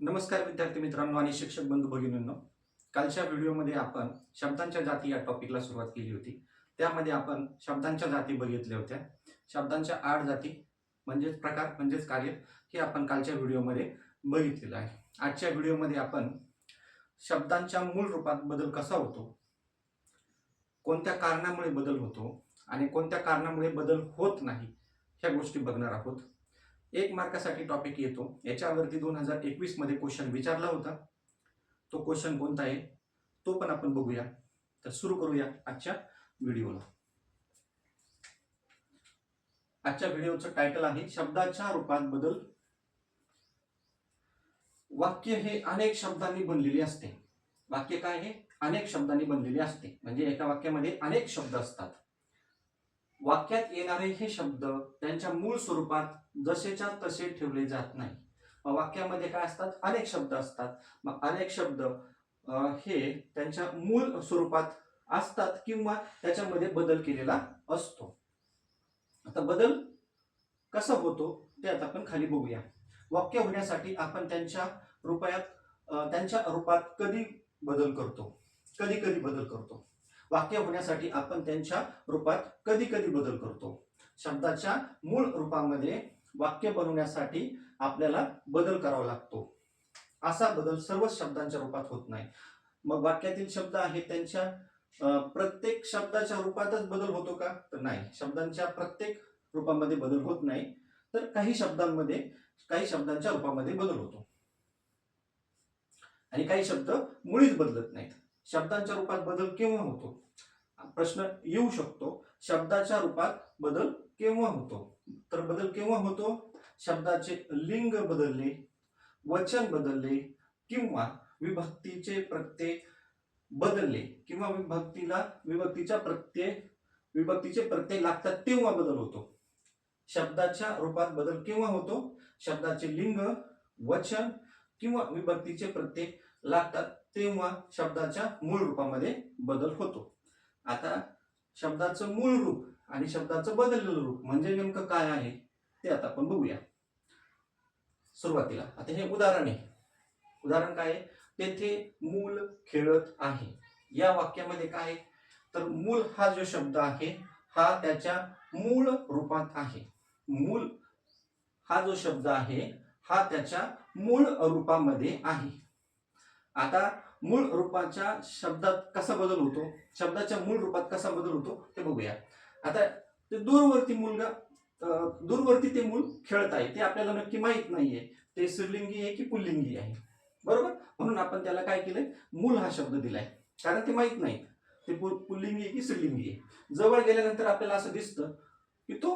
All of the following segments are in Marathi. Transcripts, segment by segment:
नमस्कार विद्यार्थी मित्रांनो आणि शिक्षक बंधू भगिनींनो. कालच्या व्हिडिओमध्ये आपण शब्दांच्या जाती या टॉपिकला सुरुवात केली होती. त्यामध्ये आपण शब्दांच्या जाती बघितल्या होत्या. शब्दांच्या 8 जाती म्हणजेच प्रकार म्हणजेच कार्य हे आपण कालच्या व्हिडिओमध्ये बघितलेलं आहे. आजच्या व्हिडिओमध्ये आपण शब्दांच्या मूळ रूपात बदल कसा होतो, कोणत्या कारणामुळे बदल होतो आणि कोणत्या कारणामुळे बदल होत नाही ह्या गोष्टी बघणार आहोत. 1 मार्कासाठी टॉपिक येतो. याच्यावरती 2021 मध्ये क्वेश्चन विचारला होता. तो क्वेश्चन कोणता आहे तो पण आपण बघूया. तर सुरू करूया आजच्या व्हिडिओला. आजच्या व्हिडिओचं टायटल आहे शब्दाच्या रूपात बदल. वाक्य हे अनेक शब्दांनी बनलेले असते. वाक्य काय आहे? अनेक शब्दांनी बनलेले असते. म्हणजे एका वाक्यामध्ये अनेक शब्द असतात. वाक्यात येणारे हे शब्द त्यांच्या मूळ स्वरूपात जसेच्या तसे ठेवले जात नाही. वाक्यामध्ये काय असतात? अनेक शब्द असतात. मग अनेक शब्द हे त्यांच्या मूळ स्वरूपात असतात किंवा त्याच्यामध्ये बदल केलेला असतो. आता बदल कसा होतो ते आता आपण खाली बघूया. वाक्य होण्यासाठी आपण त्यांच्या रूपात कधी बदल करतो, कधी कधी बदल करतो. वाक्य होण्यासाठी आपण त्यांच्या रूपात कधी कधी बदल करतो. शब्दाच्या मूळ रूपामध्ये वाक्य बनवण्यासाठी आपल्याला बदल करावा लागतो. असा बदल सर्वच शब्दांच्या रूपात होत नाही. मग वाक्यातील शब्द आहेत त्यांच्या प्रत्येक शब्दाच्या रूपातच बदल होतो का? तर नाही. शब्दांच्या प्रत्येक रूपामध्ये बदल होत नाही. तर काही शब्दांच्या रूपामध्ये बदल होतो आणि काही शब्द मुळीच बदलत नाहीत. शब्दांच्या रूपात बदल केव्हा होतो? प्रश्न येऊ शकतो. शब्दाच्या रूपात बदल केव्हा होतो? तर बदल केव्हा होतो? शब्दाचे लिंग बदलले, वचन बदलले किंवा विभक्तीचे प्रत्यय बदलले किंवा विभक्तीचे प्रत्यय लागतात तेव्हा बदल होतो. शब्दाच्या रूपात बदल केव्हा होतो? शब्दाचे लिंग, वचन किंवा विभक्तीचे प्रत्यय लागतात तेव्हा शब्दाच्या मूळ रूपामध्ये बदल होतो. आता शब्दाचं मूळ रूप आणि शब्दाचं बदललेलं रूप म्हणजे नेमकं काय आहे ते आता आपण बघूया. सुरुवातीला आता हे उदाहरण आहे. उदाहरण काय आहे? तेथे मूल खेळत आहे. या वाक्यामध्ये काय आहे? तर मूल हा जो शब्द आहे हा त्याच्या मूळ रूपात आहे. मूल हा जो शब्द आहे हा त्याच्या मूळ रूपामध्ये आहे. आता मूळ रूपाच्या शब्दात कसा बदल होतो, शब्दाच्या मूळ रूपात कसा बदल होतो ते बघूया. आता ते दूरवरती ते मूल खेळत आहे ते आपल्याला नक्की माहित नाहीये ते स्त्रीलिंगी आहे की पुल्लिंगी आहे, बरोबर. म्हणून आपण त्याला काय केलंय? मूल हा शब्द दिलाय, कारण ते माहित नाही ते पुल्लिंगी आहे की स्त्रीलिंगी आहे. जवळ गेल्यानंतर आपल्याला असं दिसतं की तो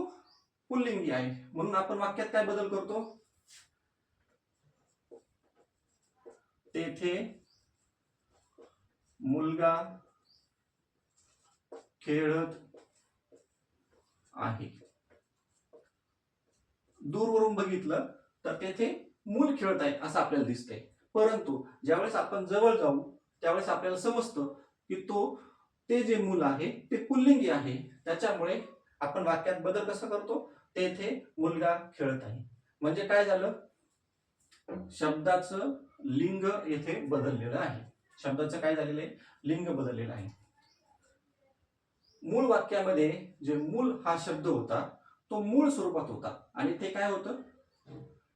पुल्लिंगी आहे. म्हणून आपण वाक्यात काय बदल करतो? तेथे मुलगा खेळत आहे. दूरवरून बघितलं तर तेथे मूल खेळत आहे असं आपल्याला दिसतंय. परंतु ज्यावेळेस आपण जवळ जाऊ त्यावेळेस आपल्याला समजतं की ते जे मूल आहे ते पुल्लिंगी आहे. त्याच्यामुळे आपण वाक्यात बदल कसा करतो? तेथे मुलगा खेळत आहे. म्हणजे काय झालं? शब्दाचं लिंग येथे बदललेलं आहे. शब्दाचं काय झालेलं आहे? लिंग बदललेलं आहे. मूळ वाक्यामध्ये जे मूल हा शब्द होता तो मूळ स्वरूपात होता आणि ते काय होतं?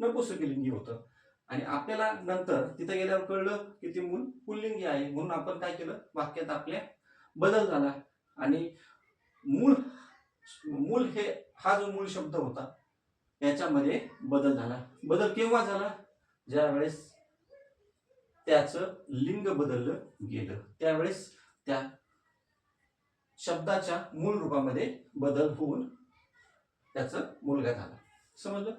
नपुंसकलिंगी होतं. आणि आपल्याला नंतर तिथे गेल्यावर कळलं की ते मूल पुल्लिंगी आहे. म्हणून आपण काय केलं? वाक्यात आपल्या बदल झाला आणि मूल हे हा जो मूळ शब्द होता याच्यामध्ये बदल झाला. बदल केव्हा झाला? ज्यावेळेस त्याचं लिंग बदललं गेलं त्यावेळेस त्या शब्दाच्या मूळ रूपामध्ये बदल होऊन त्याचा मुलगा झाला. समजलं?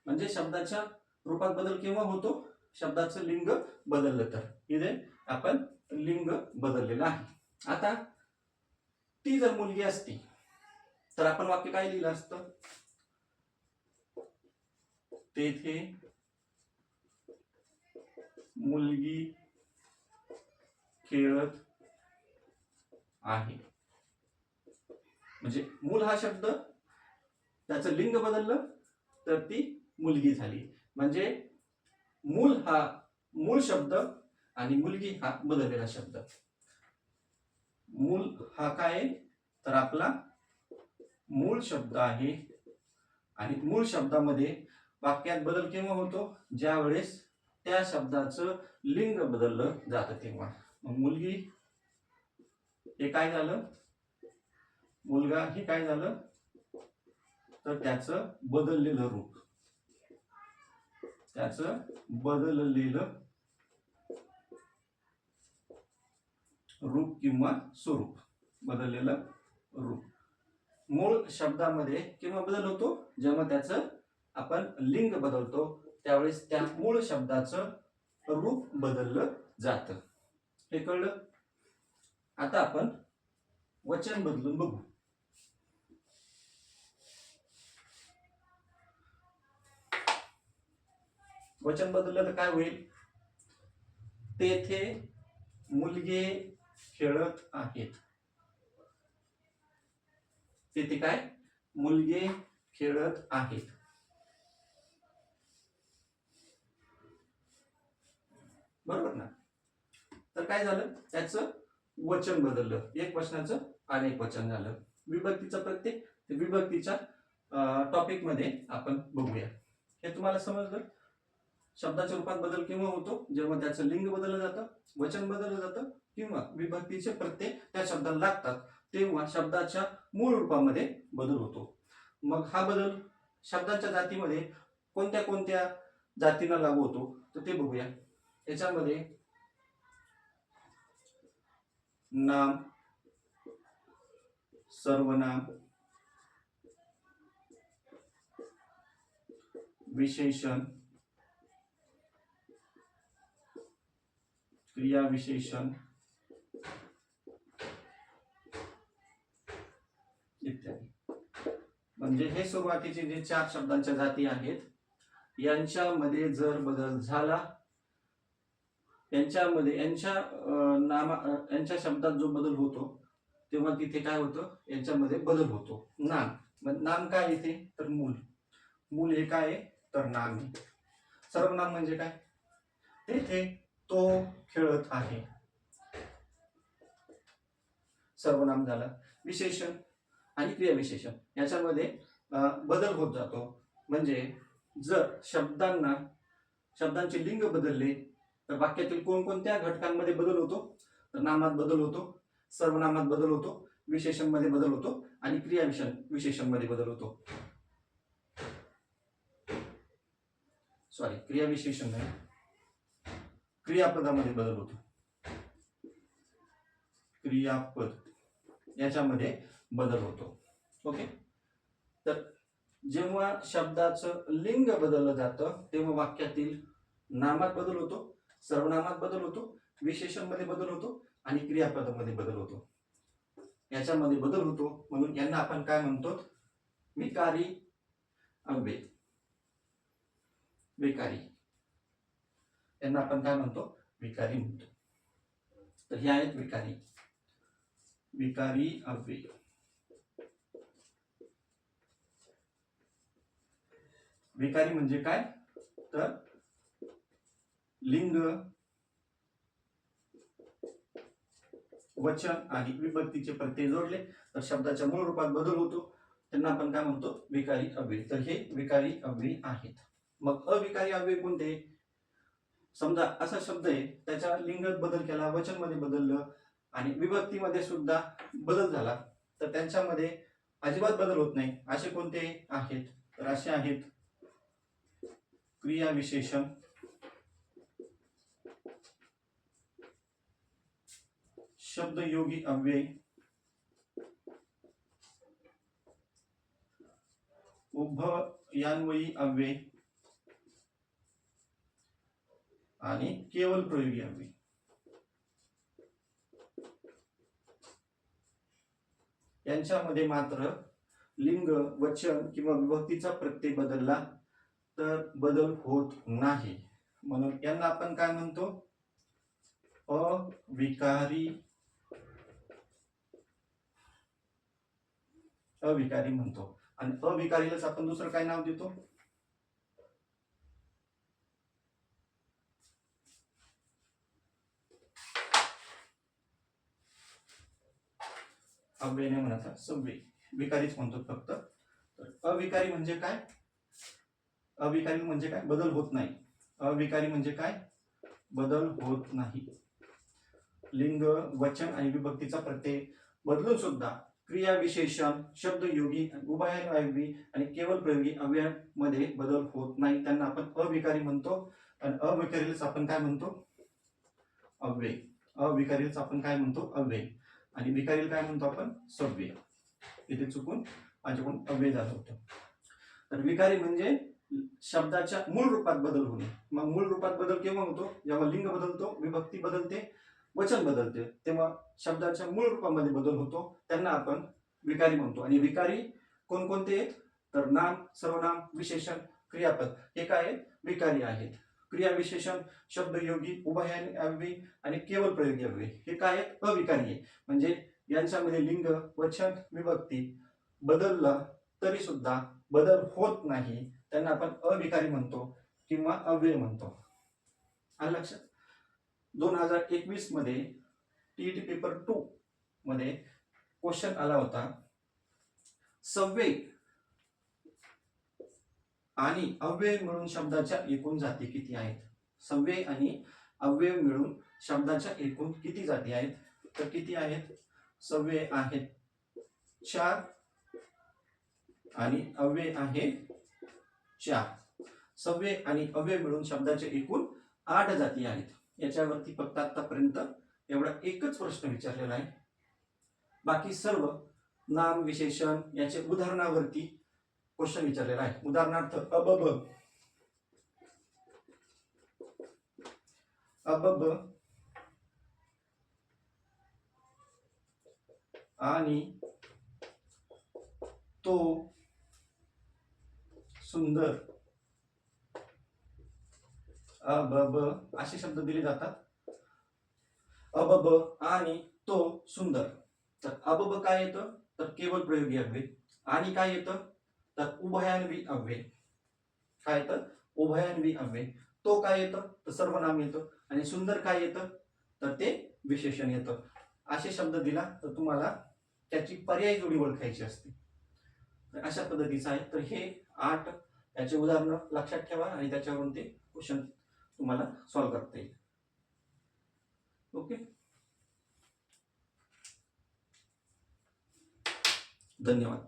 म्हणजे शब्दाच्या रूपात बदल केव्हा होतो? शब्दाचं लिंग बदललं तर. इथे आपण लिंग बदललेलं आहे. आता ती जर मुलगी असती तर आपण वाक्य काय लिहिलं असतं? तेथे मुलगी खेळत आहे. म्हणजे मूल हा शब्द त्याचं लिंग बदललं तर ती मुलगी झाली. म्हणजे मूल हा मूळ शब्द आणि मुलगी हा बदललेला शब्द. मूळ हा काय आहे तर आपला मूळ शब्द आहे आणि मूळ शब्दामध्ये वाक्यात बदल केव्हा होतो ज्या वेळेस त्या शब्दाचं लिंग बदललं जातं तेव्हा. मग मुलगी हे काय झालं, मुलगा हे काय झालं तर त्याचं बदललेलं रूप, त्याचं बदललेलं रूप किंवा स्वरूप, बदललेलं रूप. मूळ शब्दामध्ये केव्हा बदल होतो जेव्हा त्याचं आपण लिंग बदलतो त्यावेळेस त्या मूळ शब्दाचं रूप बदललं जातं. हे कळलं. आता आपण वचन बदलून बघू. वचन बदललं तर काय होईल, तेथे मुलगे खेळत आहेत. तेथे काय मुलगे खेळत आहेत. बरोबर ना. तर काय झालं त्याचं वचन बदललं, एक वचनाचं अनेक वचन झालं. विभक्तीचा प्रत्यय विभक्तीच्या टॉपिक मध्ये आपण बघूया. हे तुम्हाला समजलं. शब्दाच्या रूपात बदल केव्हा होतो जेव्हा त्याचं लिंग बदललं जातं, वचन बदललं जातं किंवा विभक्तीचे प्रत्यय त्या शब्दाला लागतात तेव्हा शब्दाच्या मूळ रूपामध्ये बदल होतो. मग हा बदल शब्दाच्या जातीमध्ये कोणत्या कोणत्या जातींना लागू होतो तर ते बघूया. याच्यामध्ये नाम, सर्वनाम, विशेषण, क्रिया विशेषण इत्यादी. म्हणजे हे सुरुवातीचे जे 4 शब्दांच्या जाती आहेत यांच्यामध्ये जर बदल झाला, यांच्यामध्ये यांच्या शब्दात जो बदल होतो तेव्हा तिथे काय होतं यांच्यामध्ये बदल होतो. नाम, नाम काय येते तर मूल, मूल हे काय आहे तर नाम आहे. सर्वनाम म्हणजे काय, तेथे तो खेळत आहे, सर्वनाम झालं. विशेषण आणि क्रियाविशेषण याच्यामध्ये बदल होत जातो. म्हणजे जर शब्दांचे लिंग बदलले तर वाक्यातील कोणकोणत्या घटकांमध्ये बदल होतो तर नामात बदल होतो, सर्वनामात बदल होतो, विशेषण मध्ये बदल होतो आणि क्रियाविशेषण मध्ये बदल होतो. क्रियाविशेषण नाही, क्रियापदामध्ये बदल होतो. क्रियापद याच्यामध्ये बदल होतो. ओके. तर जेव्हा शब्दाचं लिंग बदललं जातं तेव्हा वाक्यातील नामात बदल होतो, सर्वनामात बदल होतो, विशेषण मध्ये बदल होतो आणि क्रियापदामध्ये बदल होतो. याच्यामध्ये बदल होतो म्हणून यांना आपण काय म्हणतो विकारी अव्यय. विकारी यांना आपण काय म्हणतो विकारी म्हणतो. तर हे आहेत विकारी, विकारी अव्यय. विकारी म्हणजे काय तर लिंग, वचन आणि विभक्तीचे प्रत्यय जोडले तर शब्दाच्या मूळ रूपात बदल होतो, त्यांना आपण काय म्हणतो विकारी अव्यय. तर हे विकारी अव्यय आहेत. मग अविकारी अव्यय कोणते, समजा असा शब्द आहे त्याच्या लिंगात बदल केला, वचन मध्ये बदललं आणि विभक्तीमध्ये सुद्धा बदल झाला तर त्यांच्यामध्ये अजिबात बदल होत नाही, असे कोणते आहेत तर असे आहेत क्रिया विशेषण, शब्दयोगी अव्यय, उभयान्वयी अव्यय आणि केवल प्रयोगी अव्यय. यांच्यामध्ये मात्र लिंग, वचन किंवा विभक्तीचा प्रत्यय बदलला तर बदल होत नाही म्हणून यांना आपण काय म्हणतो अविकारी म्हणतो. आणि अविकारीलाच आपण दुसरं काय नाव देतो अव्यय नाही म्हणत, सव्यय, विकारीच म्हणतो फक्त. तर अविकारी म्हणजे काय? अविकारी म्हणजे काय? बदल होत नाही. अविकारी म्हणजे काय? बदल होत नाही. लिंग, वचन आणि विभक्तीचा प्रत्यय बदलून सुद्धा क्रिया, विशेषण, शब्द योगी, उभयनामी आणि केवळ प्रयोगी अव्ययामध्ये बदल होत नाही, त्यांना आपण अविकारी म्हणतो. आणि अविकारीलाच आपण काय म्हणतो? अव्यय. अविकारीलाच आपण काय म्हणतो? अव्यय. आणि विकारीला काय म्हणतो आपण? सव्यय. इथे चुकून माझ्याकडून अव्यय झालं होतं. तर विकारी म्हणजे शब्दाच्या मूळ रूपात बदल होणे. मग मूळ रूपात बदल केव्हा होतो? जेव्हा लिंग बदलतो, विभक्ती बदलते, वचन बदलते, तेव्हा शब्दाच्या मूळ रूपामध्ये बदल होतो, त्यांना आपण विकारी म्हणतो. आणि विकारी कोणकोणते आहेत? तर नाम, सर्वनाम, विशेषण, क्रियापद हे काय आहेत? विकारी आहेत. क्रिया, विशेषण, शब्दयोगी, उभयनामी आणि केवळ प्रयोगी अव्यय हे काय आहेत? अविकारी आहे. म्हणजे यांच्यामध्ये लिंग, वचन, विभक्ती बदलला तरी सुद्धा बदल होत नाही, त्यांना आपण अविकारी म्हणतो किंवा अव्यय म्हणतो. आलं लक्षात? 2021 मध्ये टीईटी पेपर 2 मध्ये क्वेश्चन आला होता, सव्यय आणि अव्यय मिळून शब्दाच्या एकूण जाती किती आहेत? सव्यय आणि अव्यय मिळून शब्दाच्या एकूण किती जाती आहेत? तर किती आहेत? सव्यय आहेत 4 आणि अव्यय आहे 4. सव्यय आणि अव्यय मिळून शब्दाच्या एकूण 8 जाती आहेत. याच्यावरती फक्त आतापर्यंत एवढा एकच प्रश्न विचारलेला आहे. बाकी सर्व नाम, विशेषण याचे उदाहरणावरती क्वेश्चन विचारलेला आहे. उदाहरणार्थ अबब, अबब आणि तो सुंदर, अबब असे शब्द दिले जातात. अबब आणि तो सुंदर. तर अबब काय येतं? तर केवळ प्रयोगी अव्यय. आणि काय येतं? तर उभयान्वी अव्यय. काय येतं? उभयान्वी अव्यय. तो काय येतं? तर सर्वनाम येतं. आणि सुंदर काय येतं? तर ते विशेषण येतं. असे शब्द दिला तर तुम्हाला त्याची पर्याय जोडी ओळखायची असते. तर अशा पद्धतीचं आहे. तर हे 8 याचे उदाहरणं लक्षात ठेवा आणि त्याच्यावरून ते क्वेश्चन तुम्हाला सॉल्व्ह करता येईल. ओके, धन्यवाद.